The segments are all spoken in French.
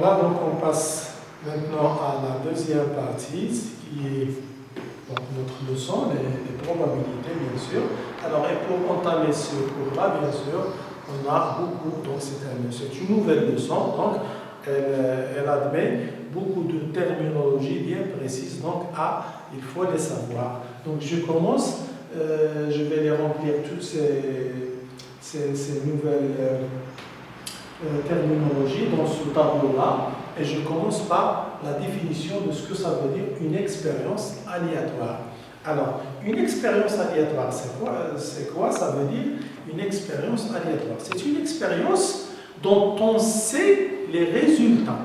Voilà, donc on passe maintenant à la deuxième partie, qui est donc, notre leçon, les probabilités, bien sûr. Alors, et pour entamer ce cours-là, bien sûr, on a beaucoup, donc c'est une nouvelle leçon, donc elle admet beaucoup de terminologie bien précise, donc il faut les savoir. Donc je commence, je vais les remplir toutes ces nouvelles terminologies dans ce tableau-là, et je commence par la définition de ce que ça veut dire une expérience aléatoire. Alors, une expérience aléatoire, c'est quoi? Ça veut dire une expérience aléatoire. C'est une expérience dont on sait les résultats,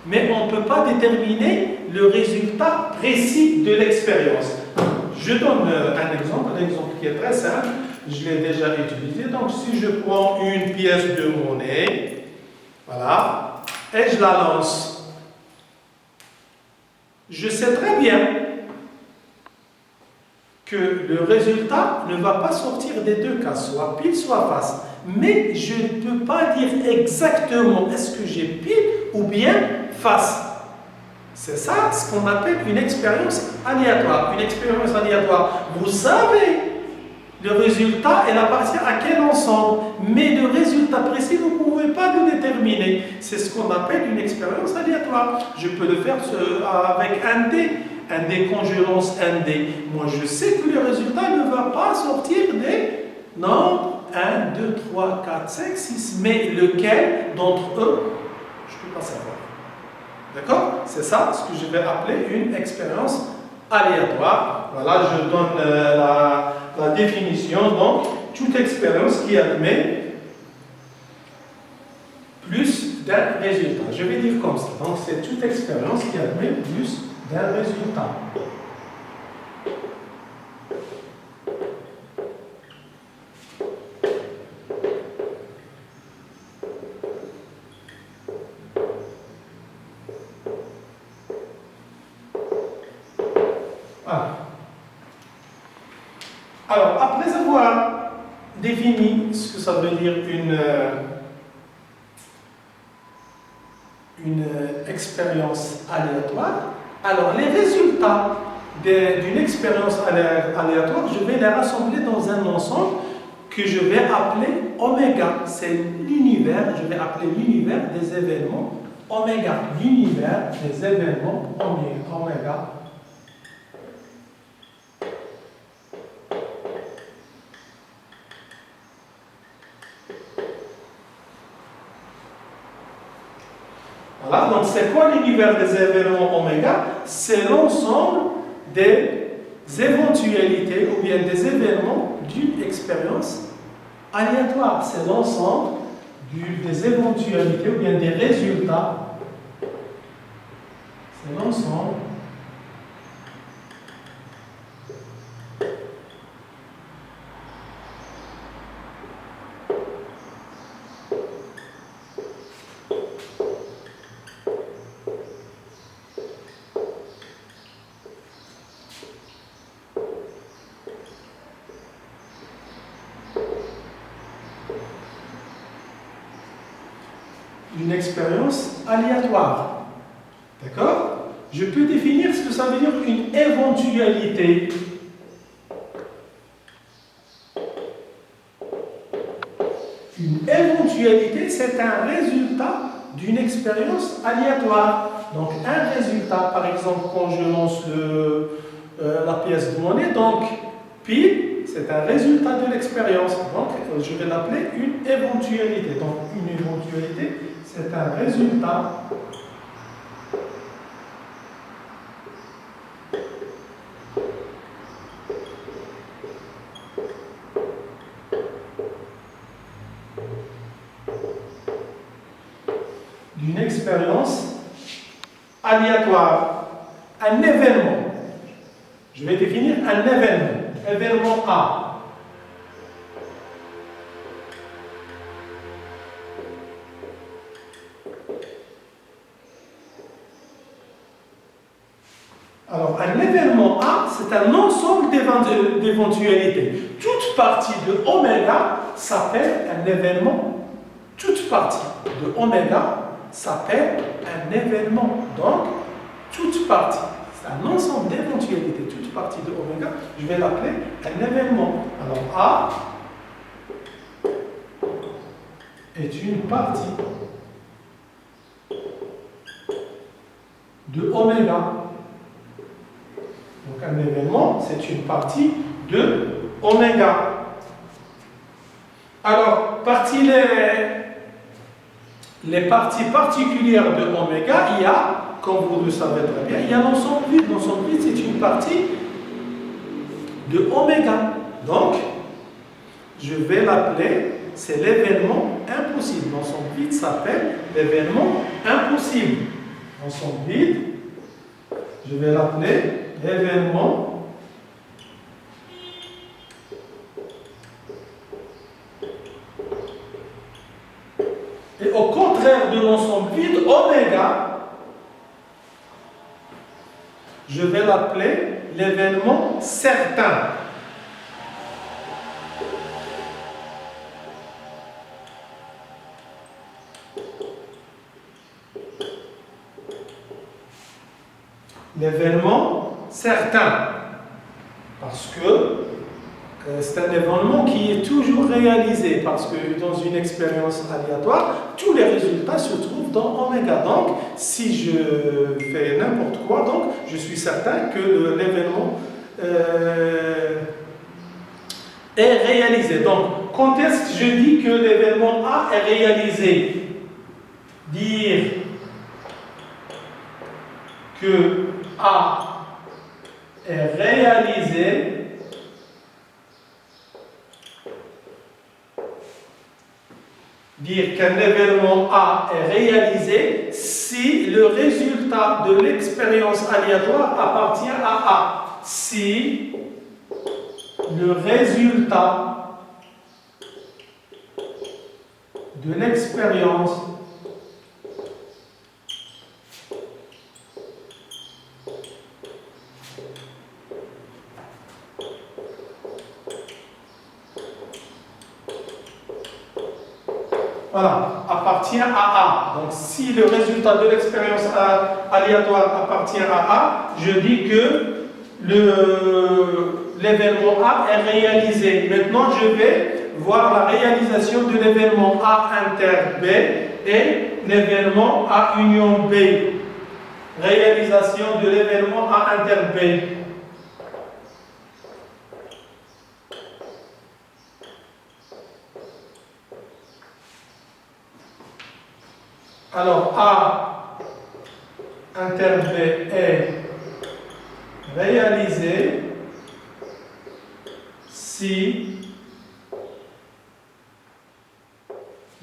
mais on ne peut pas déterminer le résultat précis de l'expérience. Je donne un exemple qui est très simple, je l'ai déjà utilisé. Donc, si je prends une pièce de monnaie, voilà, et je la lance, je sais très bien que le résultat ne va pas sortir des deux cas, soit pile, soit face. Mais je ne peux pas dire exactement est-ce que j'ai pile ou bien face. C'est ça ce qu'on appelle une expérience aléatoire. Une expérience aléatoire, vous savez le résultat, elle appartient à quel ensemble, mais le résultat précis, vous ne pouvez pas le déterminer. C'est ce qu'on appelle une expérience aléatoire. Je peux le faire avec un dé. Un dé, quand je lance un dé, moi je sais que le résultat ne va pas sortir des nombres 1, 2, 3, 4, 5, 6, mais lequel d'entre eux, je ne peux pas savoir. D'accord? C'est ça ce que je vais appeler une expérience aléatoire. Voilà, je donne la définition. Donc, toute expérience qui admet plus d'un résultat. Je vais dire comme ça. Donc, c'est toute expérience qui admet plus d'un résultat. Alors, après avoir défini ce que ça veut dire une expérience aléatoire, alors les résultats d'une expérience aléatoire, je vais les rassembler dans un ensemble que je vais appeler oméga. C'est l'univers, je vais appeler l'univers des événements oméga. L'univers des événements oméga. Voilà, donc c'est quoi l'univers des événements oméga? C'est l'ensemble des éventualités ou bien des événements d'une expérience aléatoire. C'est l'ensemble des éventualités ou bien des résultats. C'est l'ensemble d'une expérience aléatoire. D'accord? Je peux définir ce que ça veut dire une éventualité. Une éventualité, c'est un résultat d'une expérience aléatoire. Donc, un résultat, par exemple, quand je lance la pièce de monnaie, donc, pile, c'est un résultat de l'expérience. Donc, je vais l'appeler une éventualité. Donc, une éventualité, c'est un résultat d'une expérience aléatoire. Un événement. Je vais définir un événement. Événement A. Alors, un événement A, c'est un ensemble d'éventualités. Toute partie de oméga s'appelle un événement, toute partie. de oméga s'appelle un événement. Donc, toute partie, c'est un ensemble d'éventualités, toute partie de oméga, je vais l'appeler un événement. Alors, A est une partie de oméga. Donc, un événement, c'est une partie de oméga. Alors, les parties particulières de oméga, il y a, comme vous le savez très bien, il y a l'ensemble vide. L'ensemble vide, c'est une partie de oméga. Donc, je vais l'appeler, c'est l'événement impossible. L'ensemble vide s'appelle l'événement impossible. L'ensemble vide, je vais l'appeler l'événement et au contraire de l'ensemble vide, oméga, je vais l'appeler l'événement certain. L'événement certain. Parce que c'est un événement qui est toujours réalisé. Parce que dans une expérience aléatoire, tous les résultats se trouvent dans oméga. Donc, si je fais n'importe quoi, donc, je suis certain que l'événement est réalisé. Donc, quand est-ce que je dis que l'événement A est réalisé? Dire que A est réalisé dire qu'un événement A est réalisé si le résultat de l'expérience aléatoire appartient à A. Si le résultat de l'expérience appartient à A. Donc, si le résultat de l'expérience aléatoire appartient à A, je dis que l'événement A est réalisé. Maintenant, je vais voir la réalisation de l'événement A inter B et l'événement A union B. Réalisation de l'événement A inter B. Alors, A inter B est réalisé si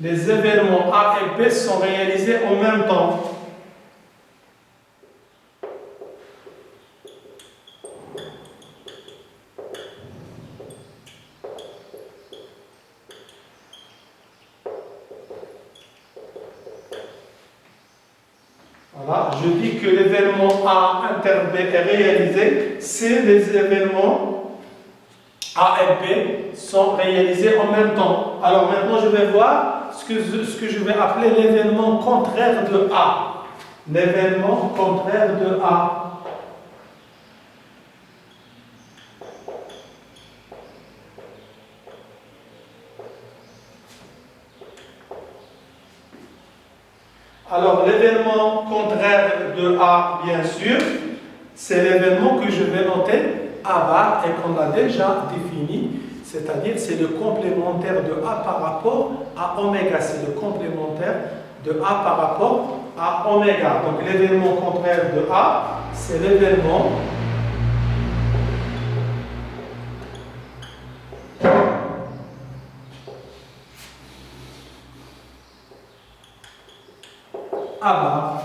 les événements A et B sont réalisés en même temps. Voilà, je dis que l'événement A inter B est réalisé si les événements A et B sont réalisés en même temps. Alors maintenant, je vais voir ce que je vais appeler l'événement contraire de A. L'événement contraire de A. Alors, l'événement contraire de A, bien sûr, c'est l'événement que je vais noter A bar et qu'on a déjà défini, c'est-à-dire c'est le complémentaire de A par rapport à oméga. C'est le complémentaire de A par rapport à oméga. Donc, l'événement contraire de A, c'est l'événement A bar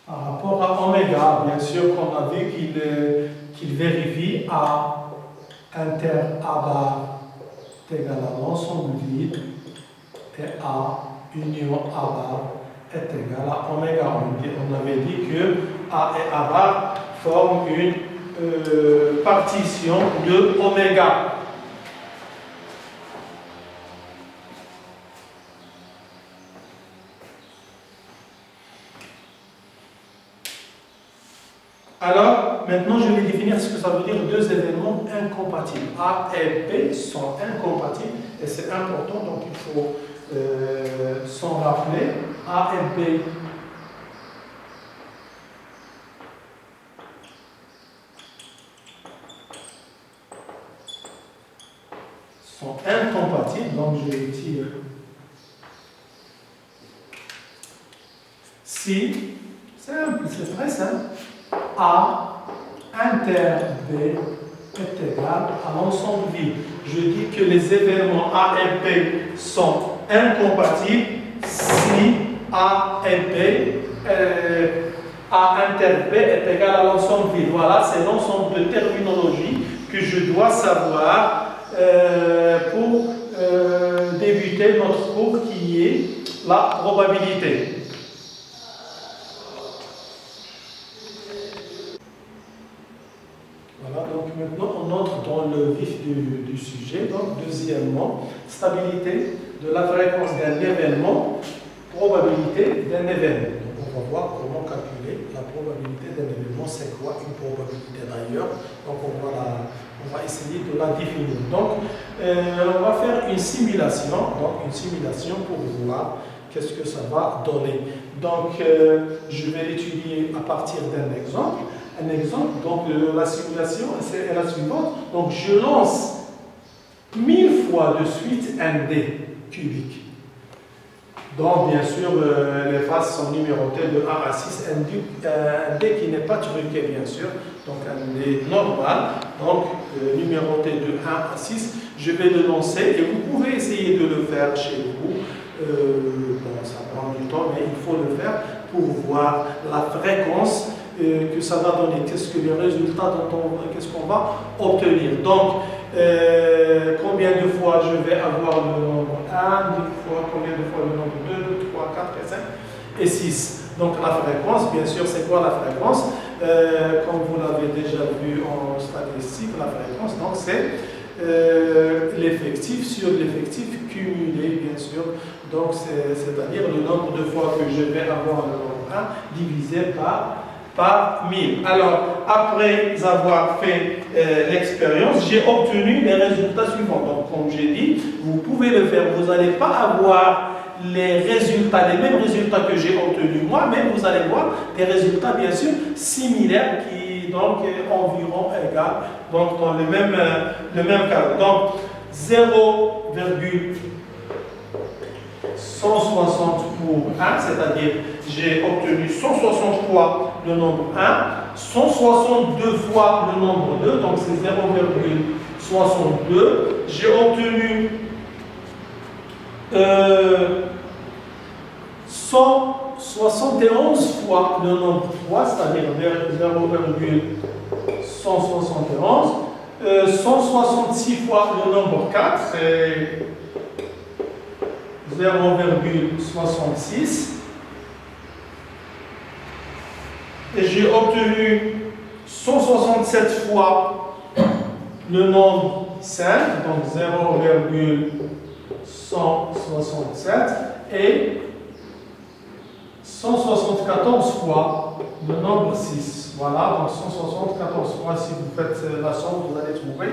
par rapport à oméga. Bien sûr qu'on a vu qu'il vérifie A inter A bar est égal à l'ensemble vide et A union A bar est égal à oméga. On avait dit que A et A bar forment une partition de oméga. Alors, maintenant, je vais définir ce que ça veut dire deux événements incompatibles. A et B sont incompatibles et c'est important, donc il faut s'en rappeler. A et B sont incompatibles, donc je vais dire si, simple, c'est très simple. A inter B est égal à l'ensemble vide. Je dis que les événements A et B sont incompatibles si A et B, A inter B est égal à l'ensemble vide. Voilà, c'est l'ensemble de terminologie que je dois savoir pour débuter notre cours qui est la probabilité. Voilà, donc maintenant on entre dans le vif du sujet. Donc, deuxièmement, stabilité de la fréquence d'un événement, probabilité d'un événement. Donc, on va voir comment calculer la probabilité d'un événement. C'est quoi une probabilité d'ailleurs? Donc, on va essayer de la définir. Donc, on va faire une simulation. Donc, une simulation pour voir qu'est-ce que ça va donner. Donc, je vais l'étudier à partir d'un exemple. Un exemple, donc la simulation c'est la suivante. Donc je lance 1000 fois de suite un dé cubique. Donc bien sûr, les faces sont numérotées de 1 à 6. Un dé qui n'est pas truqué bien sûr. Donc un dé normal, donc numéroté de 1 à 6. Je vais le lancer et vous pouvez essayer de le faire chez vous. Bon, ça prend du temps, mais il faut le faire pour voir la fréquence que ça va donner, qu'est-ce que les résultats qu'est-ce qu'on va obtenir. Donc, combien de fois je vais avoir le nombre 1, 2 fois, combien de fois le nombre 2, 3, 4 et 5 et 6. Donc la fréquence, bien sûr, c'est quoi la fréquence? Comme vous l'avez déjà vu en statistique, la fréquence, donc c'est l'effectif sur l'effectif cumulé, bien sûr. Donc, c'est-à-dire le nombre de fois que je vais avoir le nombre 1 divisé par 1000. Alors, après avoir fait l'expérience, j'ai obtenu les résultats suivants. Donc, comme j'ai dit, vous pouvez le faire. Vous n'allez pas avoir les résultats, les mêmes résultats que j'ai obtenus moi, mais vous allez voir des résultats, bien sûr, similaires qui, donc, environ égales, donc, dans le même cadre. Donc, 0,160 pour 1, c'est-à-dire j'ai obtenu 160 fois le nombre 1, 162 fois le nombre 2, donc c'est 0,62. J'ai obtenu 171 fois le nombre 3, c'est-à-dire 0,171. 166 fois le nombre 4, c'est 0,66. Et j'ai obtenu 167 fois le nombre 5, donc 0,167, et 174 fois le nombre 6. Voilà, donc 174 fois, si vous faites la somme, vous allez trouver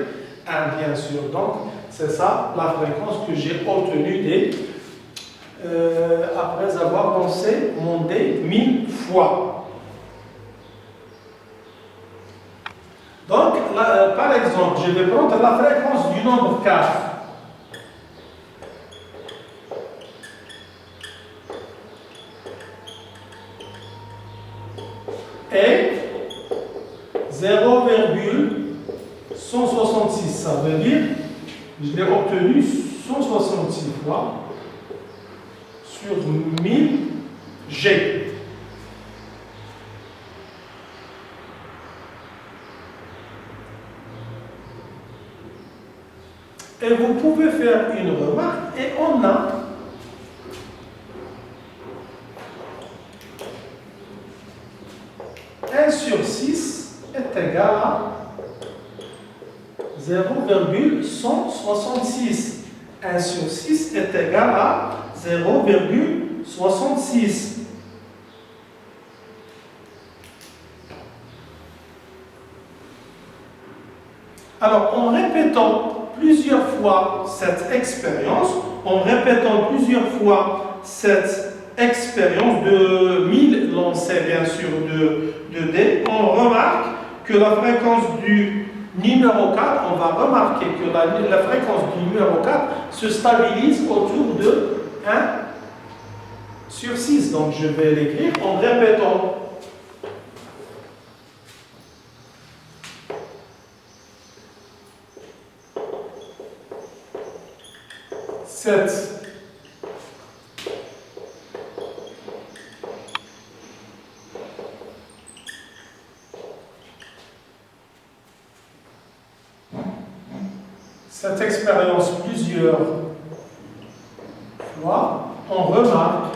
1, bien sûr. Donc, c'est ça la fréquence que j'ai obtenue après avoir lancé mon dé 1000 fois. Donc, par exemple, je vais prendre la fréquence du nombre 4. Et 0,166, ça veut dire, je l'ai obtenu 166 fois sur 1000 G. Et vous pouvez faire une remarque, et on a 1 sur 6 est égal à 0,166. 1 sur 6 est égal à 0,66. Alors, en répétant plusieurs fois cette expérience, de 1000 lancés, bien sûr, de dés, on remarque que la fréquence du numéro 4, on va remarquer que la fréquence du numéro 4 se stabilise autour de 1 sur 6. Donc, je vais l'écrire en répétant. Cette expérience plusieurs fois, on remarque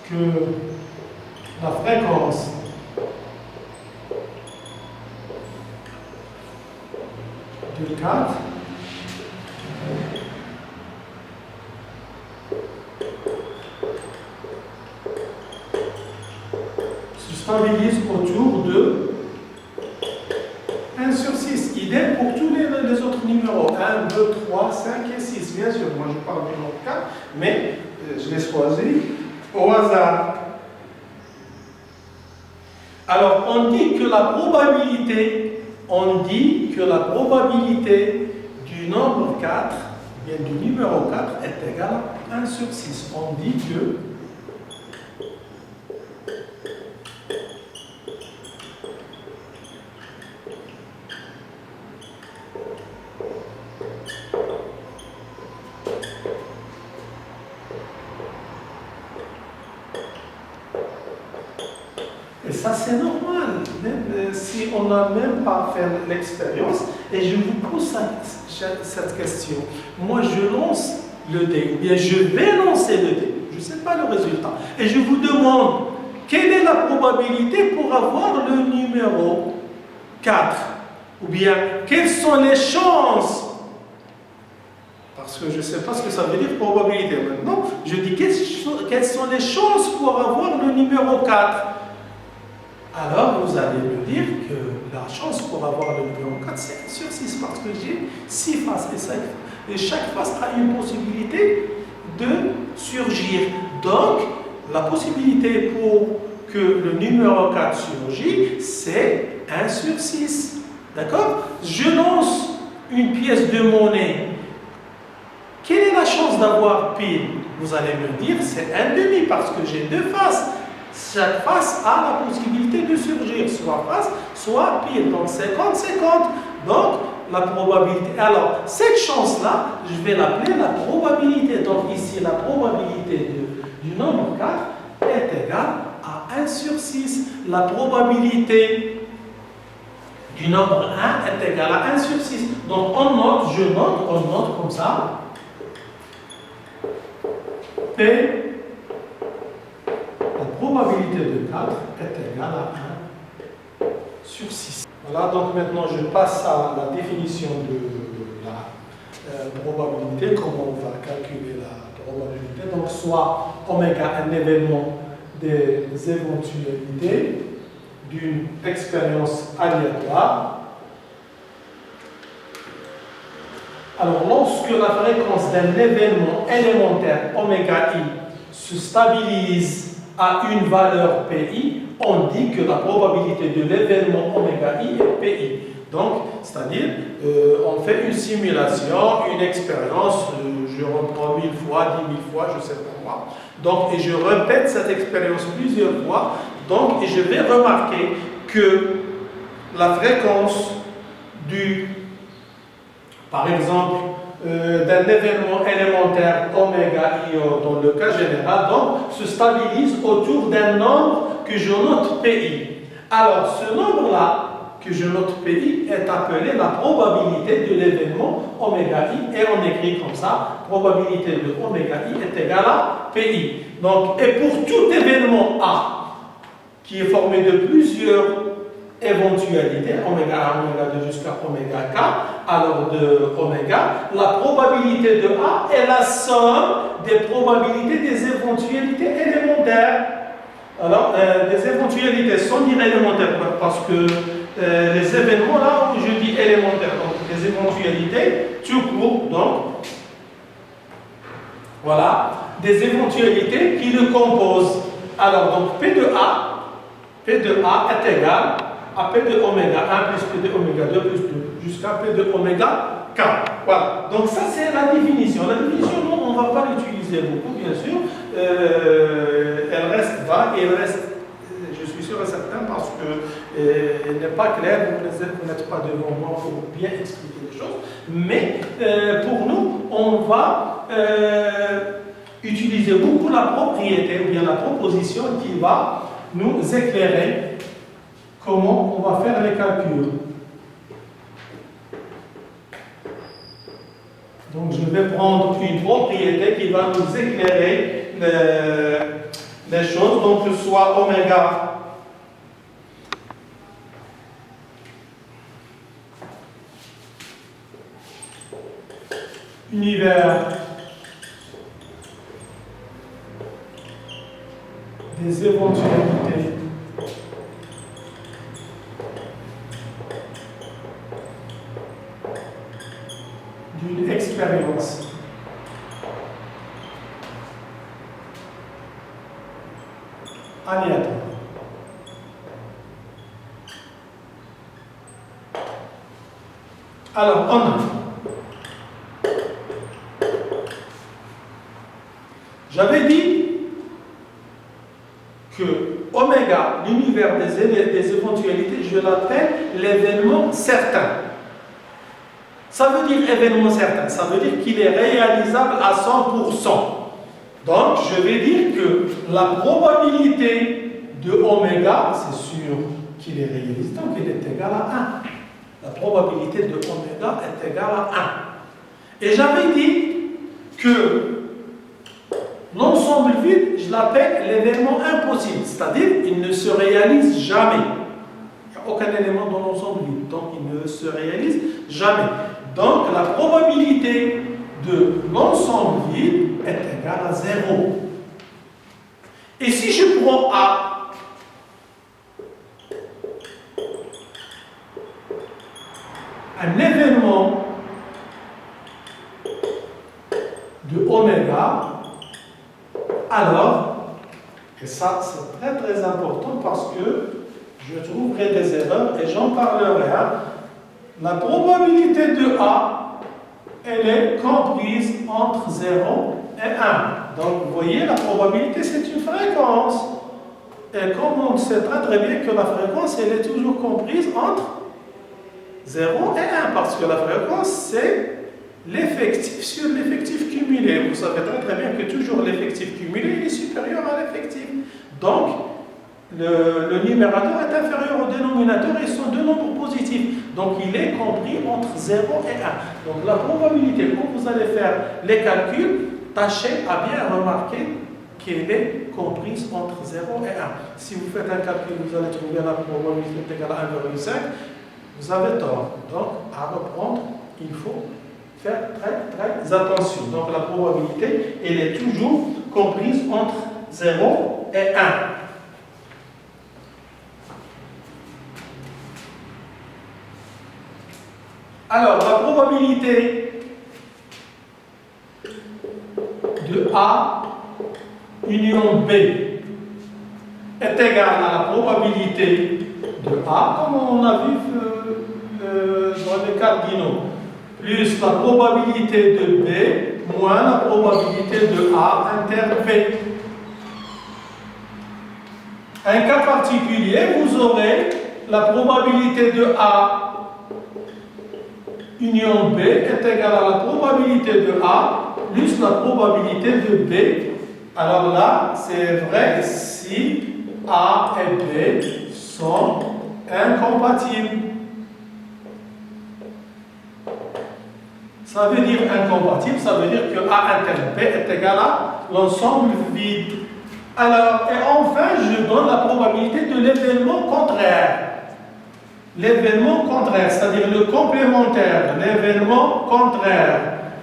que la fréquence de 4 se stabilise autour de 1 sur 6. Idem pour tous les autres numéros. 1, 2, 3, 5 et 6. Bien sûr, moi je parle du numéro 4, mais je l'ai choisi au hasard. Alors, on dit que la probabilité du nombre 4, bien du numéro 4, est égale à 1 sur 6. On dit que et ça, c'est normal, même si on n'a même pas fait l'expérience. Et je vous pose cette question. Moi, je lance le dé, ou bien je vais lancer le dé. Je ne sais pas le résultat. Et je vous demande, quelle est la probabilité pour avoir le numéro 4? Ou bien, quelles sont les chances? Parce que je ne sais pas ce que ça veut dire probabilité. Maintenant, je dis quelles sont les chances pour avoir le numéro 4? Alors, vous allez me dire que la chance pour avoir le numéro 4, c'est 1 sur 6, parce que j'ai 6 faces, et chaque face a une possibilité de surgir. Donc, la possibilité pour que le numéro 4 surgisse, c'est 1 sur 6. D'accord? Je lance une pièce de monnaie. Quelle est la chance d'avoir pile? Vous allez me dire, c'est 1,5, parce que j'ai 2 faces. Chaque face a la possibilité de surgir, soit face, soit pile. Donc 50-50. Donc la probabilité. Alors cette chance-là, je vais l'appeler la probabilité. Donc ici, la probabilité du nombre 4 est égale à 1 sur 6. La probabilité du nombre 1 est égale à 1 sur 6. Donc on note comme ça. P. La probabilité de 4 est égale à 1 sur 6. Voilà, donc maintenant je passe à la définition de la probabilité, comment on va calculer la probabilité. Donc soit oméga, un événement des éventualités d'une expérience aléatoire. Alors lorsque la fréquence d'un événement élémentaire oméga i se stabilise à une valeur PI, on dit que la probabilité de l'événement oméga i est PI. Donc, c'est-à-dire, on fait une simulation, une expérience, je reprends 1000 fois, 10 000 fois, je ne sais pas moi. Donc, et je répète cette expérience plusieurs fois. Donc, et je vais remarquer que la fréquence par exemple, d'un événement élémentaire oméga i dans le cas général, donc se stabilise autour d'un nombre que je note PI. Alors, ce nombre-là, que je note PI est appelée la probabilité de l'événement oméga I, et on écrit comme ça, probabilité de oméga I est égale à PI. Donc, et pour tout événement A qui est formé de plusieurs éventualités, oméga 1, oméga 2 jusqu'à oméga K, alors de oméga, la probabilité de A est la somme des probabilités des éventualités élémentaires. Alors, des éventualités sans dire élémentaires, parce que les événements là où je dis élémentaires, donc des éventualités tout court, donc voilà, des éventualités qui le composent. Alors, donc P de A est égal à P de oméga 1 plus P de oméga 2 plus 2 jusqu'à P de oméga K. Voilà, donc ça c'est la définition. La définition, non, on ne va pas l'utiliser beaucoup, bien sûr. Elle reste vague et elle reste, je suis sûr et certain, parce qu'elle n'est pas claire, vous n'êtes pas devant moi pour bien expliquer les choses. Mais pour nous, on va utiliser beaucoup la propriété ou bien la proposition qui va nous éclairer comment on va faire les calculs. Donc je vais prendre une propriété qui va nous éclairer les choses, donc soit oméga univers des éventualités d'une expérience aléatoire. Alors, on a, j'avais dit que oméga, l'univers des éventualités, je l'appelle l'événement certain. Ça veut dire événement certain, ça veut dire qu'il est réalisable à 100%. Donc, je vais dire que la probabilité de oméga, c'est sûr qu'il est réalisable, donc il est égal à 1. La probabilité de oméga est égale à 1. Et j'avais dit que l'ensemble vide, je l'appelle l'événement impossible, c'est-à-dire il ne se réalise jamais. Il n'y a aucun élément dans l'ensemble vide, donc il ne se réalise jamais. Donc la probabilité de l'ensemble vide est égale à 0. Et si je prends A, un événement de oméga, alors, et ça c'est très très important parce que je trouverai des erreurs et j'en parlerai. La probabilité de A, elle est comprise entre 0 et 1. Donc vous voyez, la probabilité c'est une fréquence. Et comme on sait très très bien que la fréquence elle est toujours comprise entre 0 et 1, parce que la fréquence c'est l'effectif sur l'effectif cumulé. Vous savez très très bien que toujours l'effectif cumulé est supérieur à l'effectif. Donc, le numérateur est inférieur au dénominateur et sont deux nombres positifs. Donc, il est compris entre 0 et 1. Donc, la probabilité, quand vous allez faire les calculs, tâchez à bien remarquer qu'elle est comprise entre 0 et 1. Si vous faites un calcul, vous allez trouver la probabilité égale à 1,5. Vous avez tort. Donc, à reprendre, il faut faire très très attention. Donc la probabilité, elle est toujours comprise entre 0 et 1. Alors la probabilité de A union B est égale à la probabilité de A, comme on a vu dans les cardinaux, plus la probabilité de B moins la probabilité de A inter B. Un cas particulier, vous aurez la probabilité de A union B est égale à la probabilité de A plus la probabilité de B. Alors là, c'est vrai si A et B sont incompatibles. Ça veut dire incompatible, ça veut dire que A interne P est égal à l'ensemble vide. Alors, et enfin, je donne la probabilité de l'événement contraire. L'événement contraire, c'est-à-dire le complémentaire, l'événement contraire.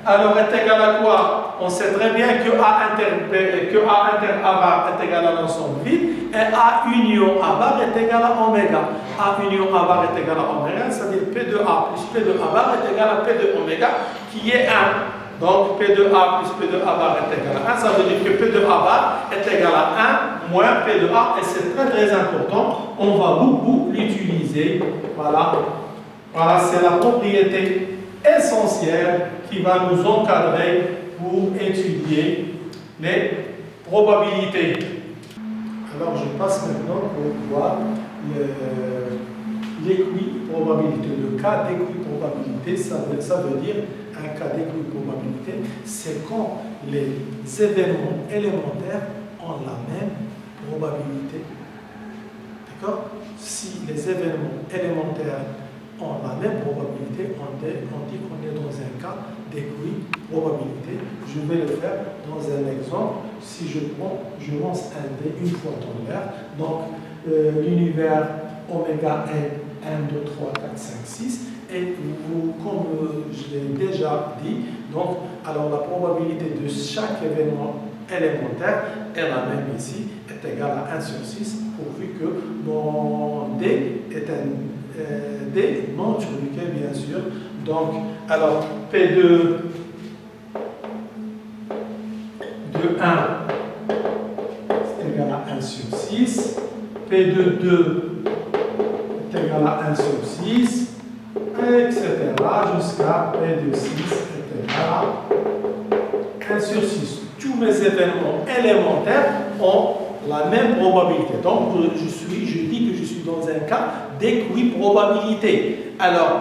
Alors, est égal à quoi? On sait très bien que A interne A bar est égal à l'ensemble vide et A union A bar est égal à oméga. A union A bar est égal à oméga, c'est-à-dire P de A plus P de A bar est égal à P de oméga qui est 1. Donc P de A plus P de A bar est égal à 1. Ça veut dire que P de A bar est égal à 1 moins P de A et c'est très très important. On va beaucoup l'utiliser. Voilà, voilà c'est la propriété essentielle qui va nous encadrer pour étudier les probabilités. Alors je passe maintenant pour voir l'équiprobabilité. Le cas d'équiprobabilité, ça veut dire un cas d'équiprobabilité, c'est quand les événements élémentaires ont la même probabilité. D'accord? Si les événements élémentaires ont la même probabilité, on dit qu'on est dans un cas d'équiprobabilité. Je vais le faire dans un exemple. Si je lance un dé une fois dans l'air, donc l'univers oméga est 1, 2, 3, 4, 5, 6, et comme je l'ai déjà dit, donc, alors la probabilité de chaque événement élémentaire est la même ici, est égale à 1 sur 6, pourvu que mon dé est un dé non truqué, bien sûr. Donc, alors, P de 1 est égal à 1 sur 6, P de 2 est égal à 1 sur 6, etc. jusqu'à P de 6 est égal à 1 sur 6. Tous mes événements élémentaires ont la même probabilité. Donc, je dis que je suis dans un cas d'équiprobabilité. Alors,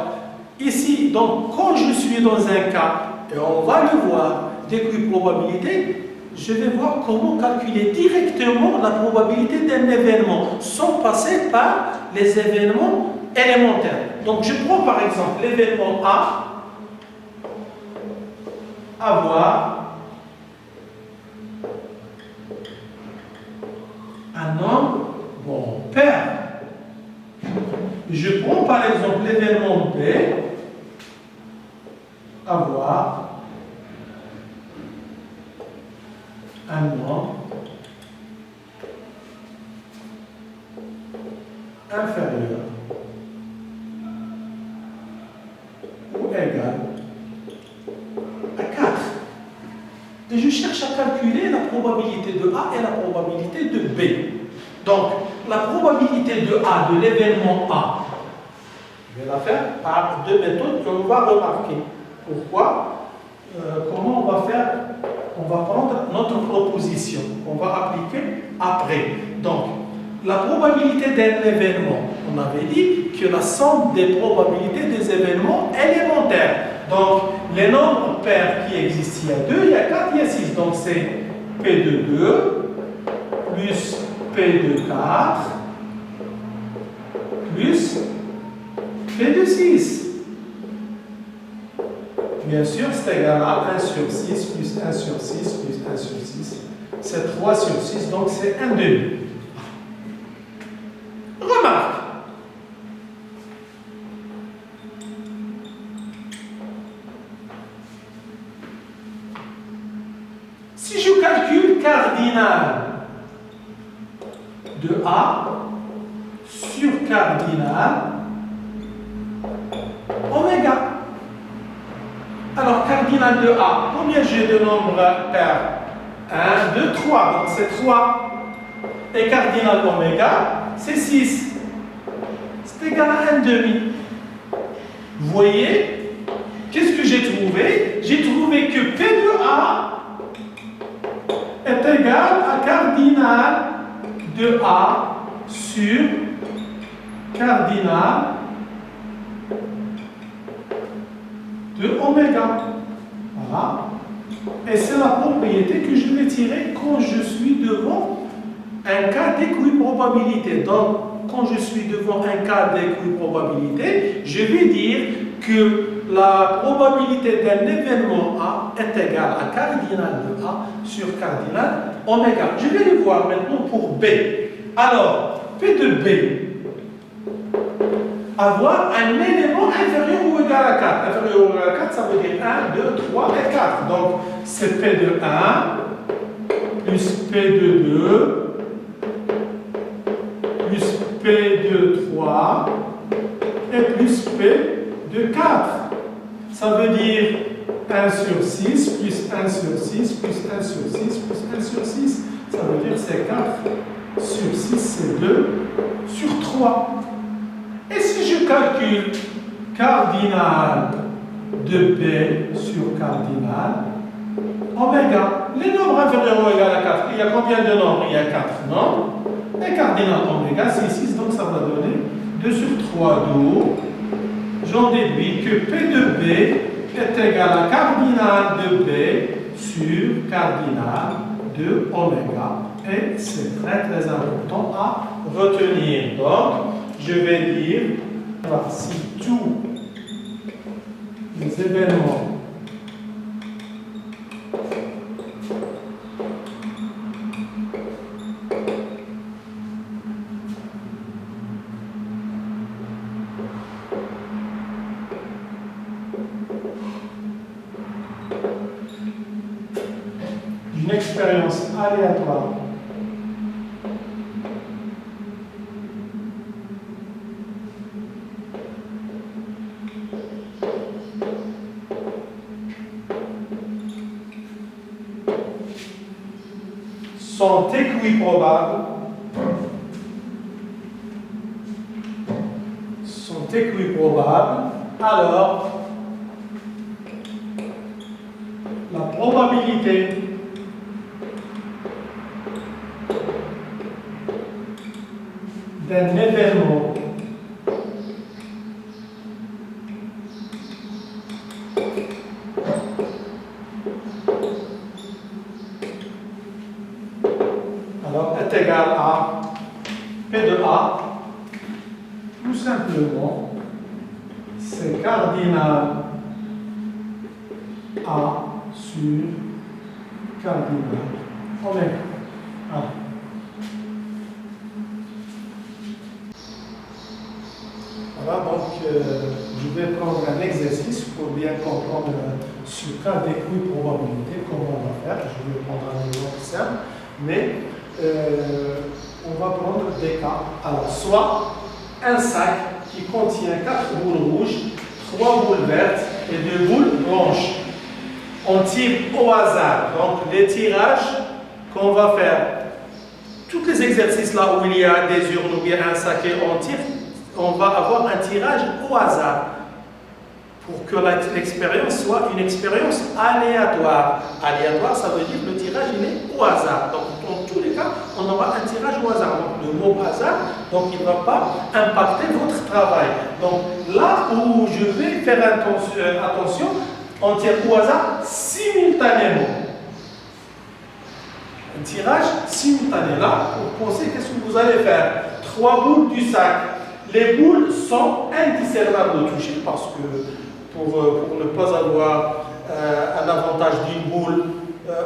ici, donc, quand je suis dans un cas, et on va le voir, d'équiprobabilité, je vais voir comment calculer directement la probabilité d'un événement sans passer par les événements élémentaires. Donc, je prends par exemple l'événement A, avoir un homme bon père. Je prends par exemple l'événement B, avoir un homme inférieur ou égal à 4. Et je cherche à calculer la probabilité de A et la probabilité de B. Donc, la probabilité de A, de l'événement A, je vais la faire par deux méthodes que l'on va remarquer. Pourquoi? Comment on va faire? On va prendre notre proposition qu'on va appliquer après. Donc, la probabilité d'un événement, on avait dit que la somme des probabilités des événements élémentaires. Donc, les nombres pairs qui existent, il y a 2, il y a 4, il y a 6. Donc, c'est P de 2 plus P de 4 plus P de 6. Bien sûr, c'est égal à 1 sur 6 plus 1 sur 6 plus 1 sur 6. C'est 3 sur 6, donc c'est 1 demi. Remarque. Si je calcule cardinal de A sur cardinal oméga. Alors, cardinal de A, combien j'ai de nombres pairs? 1, 2, 3, donc c'est 3. Et cardinal oméga, c'est 6. C'est égal à 1 demi. Vous voyez, qu'est-ce que j'ai trouvé? J'ai trouvé que P de A est égal à cardinal de A sur cardinal de oméga. Voilà. Et c'est la propriété que je vais tirer quand je suis devant un cas d'équiprobabilité. Donc, quand je suis devant un cas d'équiprobabilité, je vais dire que la probabilité d'un événement A est égale à cardinal de A sur cardinal oméga. Je vais le voir maintenant pour B. Alors, P de B, avoir un élément inférieur ou égal à 4. Inférieur ou égal à 4, ça veut dire 1, 2, 3 et 4. Donc, c'est P de 1 plus P de 2 plus P de 3 et plus P de 4. Ça veut dire 1 sur 6 plus 1 sur 6 plus 1 sur 6 plus 1 sur 6. Ça veut dire c'est 4 sur 6, c'est 2 sur 3. Et si je calcule cardinal de B sur cardinal oméga, les nombres inférieurs ou égaux à 4, il y a combien de nombres? Il y a 4 nombres. Et cardinal oméga, c'est 6, donc ça va donner 2 sur 3, d'où j'en déduis que P de B est égal à cardinal de B sur cardinal de oméga. Et c'est très très important à retenir. Donc, je vais dire, si tous les événements d'une expérience aléatoire sont équiprobables, alors la probabilité d'un événement est égal à P de A, tout simplement, c'est cardinal A sur cardinal oméga. Voilà. Voilà, donc je vais prendre un exercice pour bien comprendre ce cas d'équiprobabilité, comment on va faire. Je vais prendre un exemple simple, mais on va prendre des cas. Alors, soit un sac qui contient 4 boules rouges, 3 boules vertes et 2 boules blanches. On tire au hasard. Donc, les tirages qu'on va faire, tous les exercices là où il y a des urnes ou bien un sac et on tire, on va avoir un tirage au hasard pour que l'expérience soit une expérience aléatoire. Aléatoire, ça veut dire que le tirage il est au hasard. Donc, dans tous les cas, on aura un tirage au hasard. Donc, le mot hasard, donc il ne va pas impacter votre travail. Donc, là où je vais faire attention, on tire au hasard simultanément. Un tirage simultané. Là, pour penser, qu'est-ce que vous allez faire? 3 boules du sac. Les boules sont indiscernables au toucher parce que pour ne pas avoir un avantage d'une boule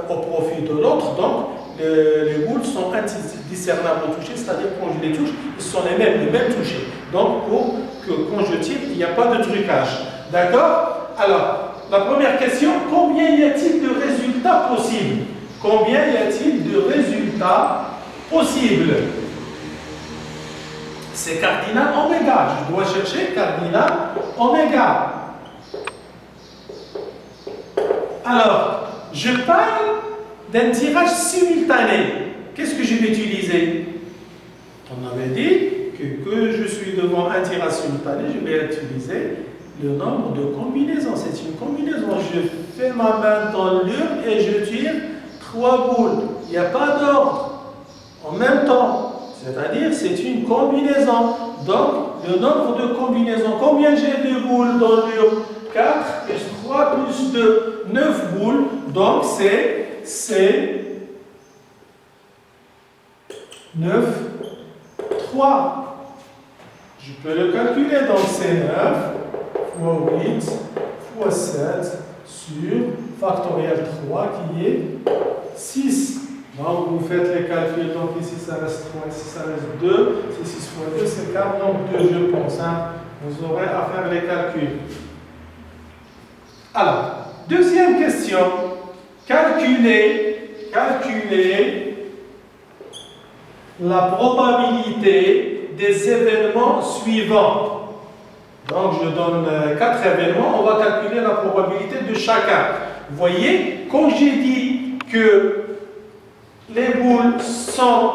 au profit de l'autre, donc les boules sont indiscernables au toucher, c'est-à-dire quand je les touche, ils sont les mêmes touchés. Donc pour que quand je tire, il n'y a pas de trucage. D'accord? Alors, la première question, combien y a-t-il de résultats possibles? Combien y a-t-il de résultats possibles? C'est cardinal oméga. Je dois chercher cardinal oméga. Alors, je parle d'un tirage simultané. Qu'est-ce que je vais utiliser? On avait dit que je suis devant un tirage simultané, je vais utiliser le nombre de combinaisons. C'est une combinaison. Je fais ma main dans l'urne et je tire 3 boules. Il n'y a pas d'ordre. En même temps. C'est-à-dire, c'est une combinaison. Donc, le nombre de combinaisons. Combien j'ai de boules dans l'urne? 4 plus 3 plus 2, 9 boules. Donc, c'est 9, 3. Je peux le calculer. Donc, c'est 9 fois 8 fois 7 sur factoriel 3 qui est 6. Donc vous faites les calculs, donc ici ça reste 3, ici ça reste 2, c'est 6 fois 2 c'est 4, donc 2 je pense. Hein. Vous aurez à faire les calculs. Alors, deuxième question, calculer la probabilité des événements suivants. Donc je donne 4 événements, on va calculer la probabilité de chacun. Vous voyez, quand j'ai dit que les boules sont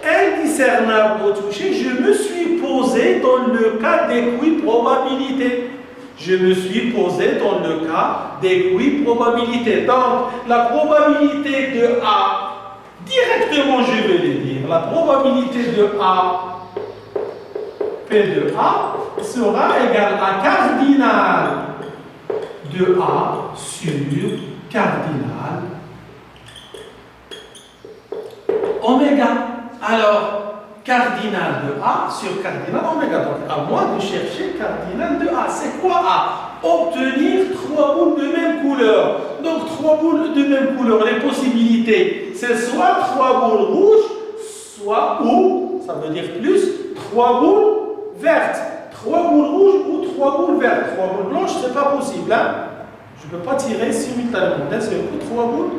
indiscernables au toucher, je me suis posé dans le cas d'équiprobabilité. Je me suis posé dans le cas d'équiprobabilité. Donc, la probabilité de A, directement je vais le dire, la probabilité de A, P de A, sera égale à cardinal de A sur cardinal oméga. Alors, cardinal de A sur cardinal oméga. Donc, à moi de chercher cardinal de A. C'est quoi A? Obtenir 3 boules de même couleur. Donc, 3 boules de même couleur. Les possibilités, c'est soit 3 boules rouges, soit ou, ça veut dire plus, 3 boules vertes. 3 boules rouges ou 3 boules vertes. 3 boules blanches, c'est pas possible. Hein? Je ne peux pas tirer simultanément. D'un seul coup, 3 boules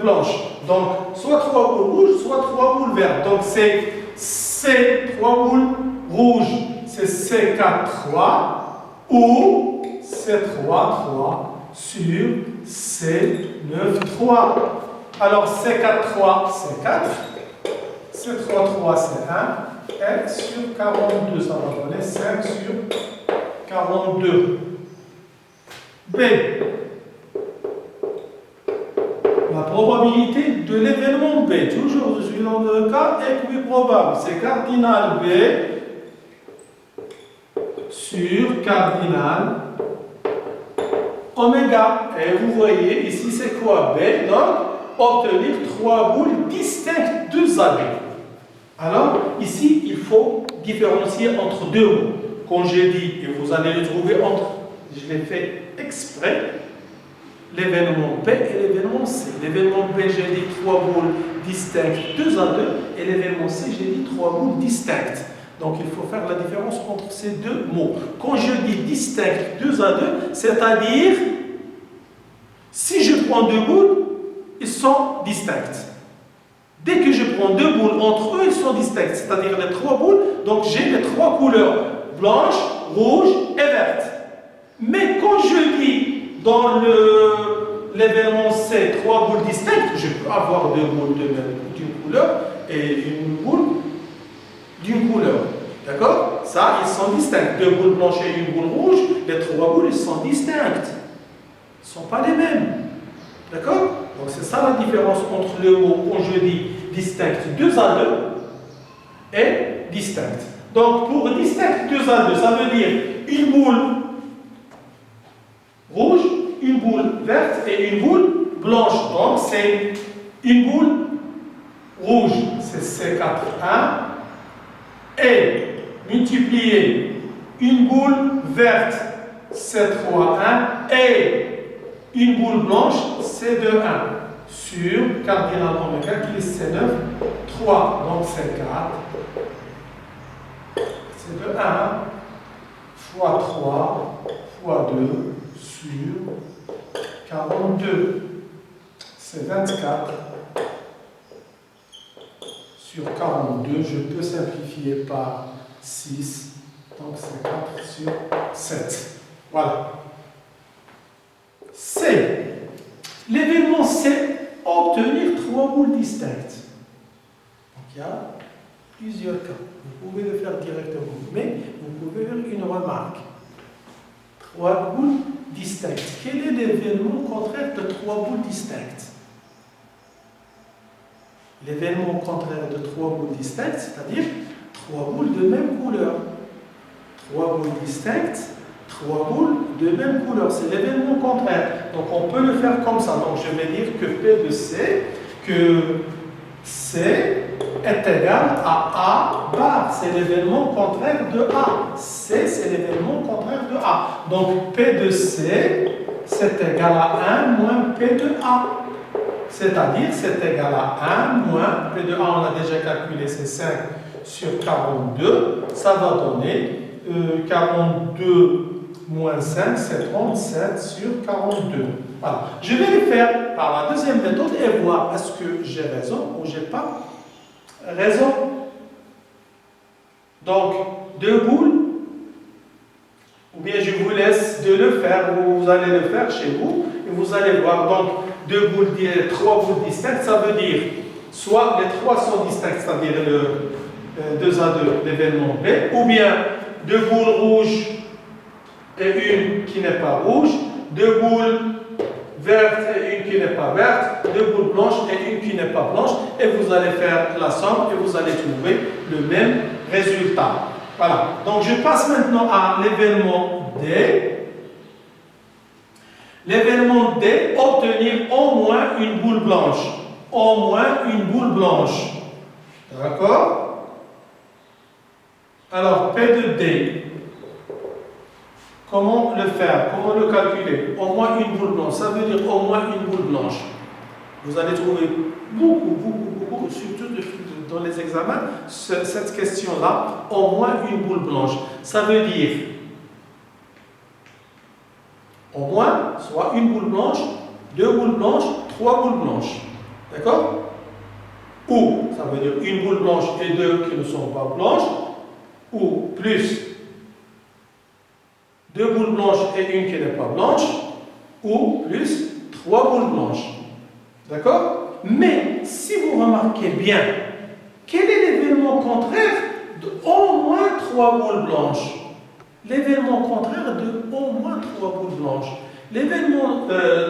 blanches. Donc, soit 3 boules rouges, soit 3 boules vertes. Donc, c'est C3 boules rouges, c'est C4-3 ou C3-3 sur C9-3. Alors, C4-3, c'est 4. C3-3, c'est 1. Et sur 42, ça va donner 5 sur 42. B. La probabilité de l'événement B, toujours je suis dans le cas équiprobable, c'est cardinal B sur cardinal oméga. Et vous voyez, ici c'est quoi B? Donc, obtenir 3 boules distinctes de AB. Alors, ici, il faut différencier entre deux mots. Quand j'ai dit, et vous allez le trouver entre, je l'ai fait exprès, l'événement B et l'événement C. L'événement B, j'ai dit 3 boules distinctes 2 à 2, et l'événement C, j'ai dit 3 boules distinctes. Donc il faut faire la différence entre ces deux mots. Quand je dis distinctes 2 à 2, c'est-à-dire, si je prends 2 boules, ils sont distincts. Dès que je prends 2 boules entre eux, ils sont distincts. C'est-à-dire les 3 boules, donc j'ai les 3 couleurs, blanche, rouge et verte. Mais quand je dis dans l'événement C, 3 boules distinctes, je peux avoir 2 boules d'une couleur et une boule d'une couleur. D'accord? Ça, ils sont distincts. 2 boules blanches et une boule rouge, les 3 boules, ils sont distinctes. Ils ne sont pas les mêmes. D'accord? Donc c'est ça la différence entre le mot, quand je dis distinct 2 à 2 et distinct. Donc pour distinct 2 à 2, ça veut dire une boule rouge, une boule verte et une boule blanche. Donc c'est une boule rouge, c'est C4-1, et multiplier une boule verte, C3-1, et une boule blanche, C2-1, sur cardinal oméga qui est C9-3. Donc C4, C2-1 fois 3 fois 2 sur 42. C'est 24 sur 42. Je peux simplifier par 6. Donc c'est 4 sur 7. Voilà. C. L'événement C, obtenir 3 boules distinctes. Donc il y a plusieurs cas. Vous pouvez le faire directement, mais vous pouvez faire une remarque. 3 boules distinctes. Quel est l'événement contraire de 3 boules distinctes? L'événement contraire de 3 boules distinctes, c'est-à-dire 3 boules de même couleur. 3 boules distinctes, 3 boules de même couleur. C'est l'événement contraire. Donc on peut le faire comme ça. Donc je vais dire que P de C, que C est égal à A bar. C'est l'événement contraire de A. C, c'est l'événement contraire de A. Donc, P de C, c'est égal à 1 moins P de A. C'est-à-dire, c'est égal à 1 moins P de A, on l'a déjà calculé, c'est 5 sur 42. Ça va donner 42 moins 5, c'est 37 sur 42. Voilà. Je vais le faire par la deuxième méthode et voir est-ce que j'ai raison ou j'ai pas raison. Donc, 2 boules, ou bien je vous laisse de le faire, vous allez le faire chez vous et vous allez voir. Donc, 3 boules distinctes, ça veut dire soit les 3 sont distinctes, c'est-à-dire le 2 à 2, l'événement B, ou bien 2 boules rouges et une qui n'est pas rouge, 2 boules vertes et une qui n'est pas verte, 2 boules blanches et une qui n'est pas blanche, et vous allez faire la somme et vous allez trouver le même résultat. Voilà. Donc je passe maintenant à l'événement D. L'événement D, obtenir au moins une boule blanche. Au moins une boule blanche. D'accord? Alors, P de D. Comment le faire? Comment le calculer? Au moins une boule blanche. Ça veut dire au moins une boule blanche. Vous allez trouver beaucoup, surtout dans les examens, cette question-là, au moins une boule blanche. Ça veut dire au moins, soit une boule blanche, 2 boules blanches, 3 boules blanches. D'accord? Ou, ça veut dire une boule blanche et 2 qui ne sont pas blanches, ou plus 2 boules blanches et une qui n'est pas blanche, ou plus 3 boules blanches. D'accord? Mais, si vous remarquez bien, quel est l'événement contraire de au moins 3 boules blanches? L'événement contraire de au moins 3 boules blanches. L'événement,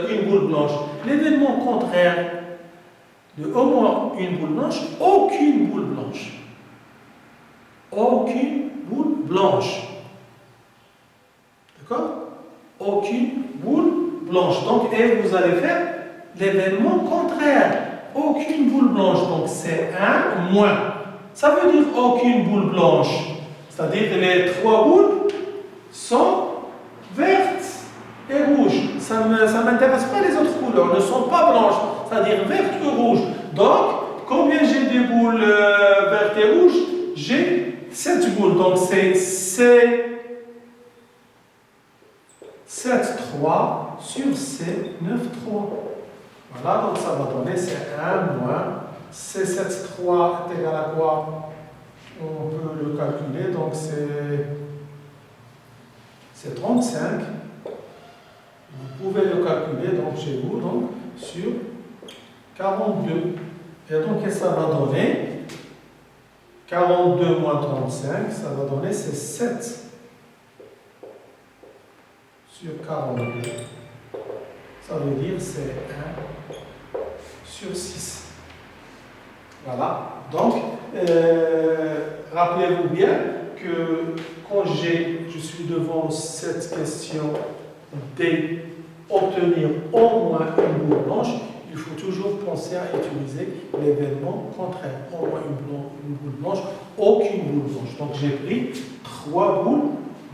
une boule blanche. L'événement contraire de au moins une boule blanche, aucune boule blanche. Aucune boule blanche. D'accord? Aucune boule blanche. Donc, et vous allez faire l'événement contraire. Aucune boule blanche. Donc, c'est 1 moins. Ça veut dire aucune boule blanche. C'est-à-dire que les 3 boules sont vertes et rouges. Ça ne m'intéresse pas les autres couleurs, ne sont pas blanches, c'est-à-dire vertes et rouges. Donc, combien j'ai des boules vertes et rouges? J'ai 7 boules. Donc, c'est 7, 3 sur C, 9, 3. Voilà, donc ça va donner, c'est 1 moins C7, 3 est égal à quoi? On peut le calculer, donc c'est 35. Vous pouvez le calculer donc chez vous, donc sur 42. Et donc, qu'est-ce que ça va donner? 42 moins 35, ça va donner, c'est 7 sur 42. Ça veut dire, c'est 1 sur 6. Voilà. Donc, rappelez-vous bien que quand je suis devant cette question D, obtenir au moins une boule blanche, il faut toujours penser à utiliser l'événement contraire. Au moins une boule blanche, aucune boule blanche. Donc j'ai pris 3 boules,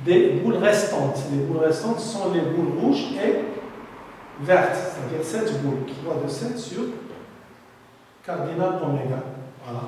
des boules restantes. Les boules restantes sont les boules rouges et vertes, c'est-à-dire 7 boules. 3 de 7 sur cardinal oméga. Voilà.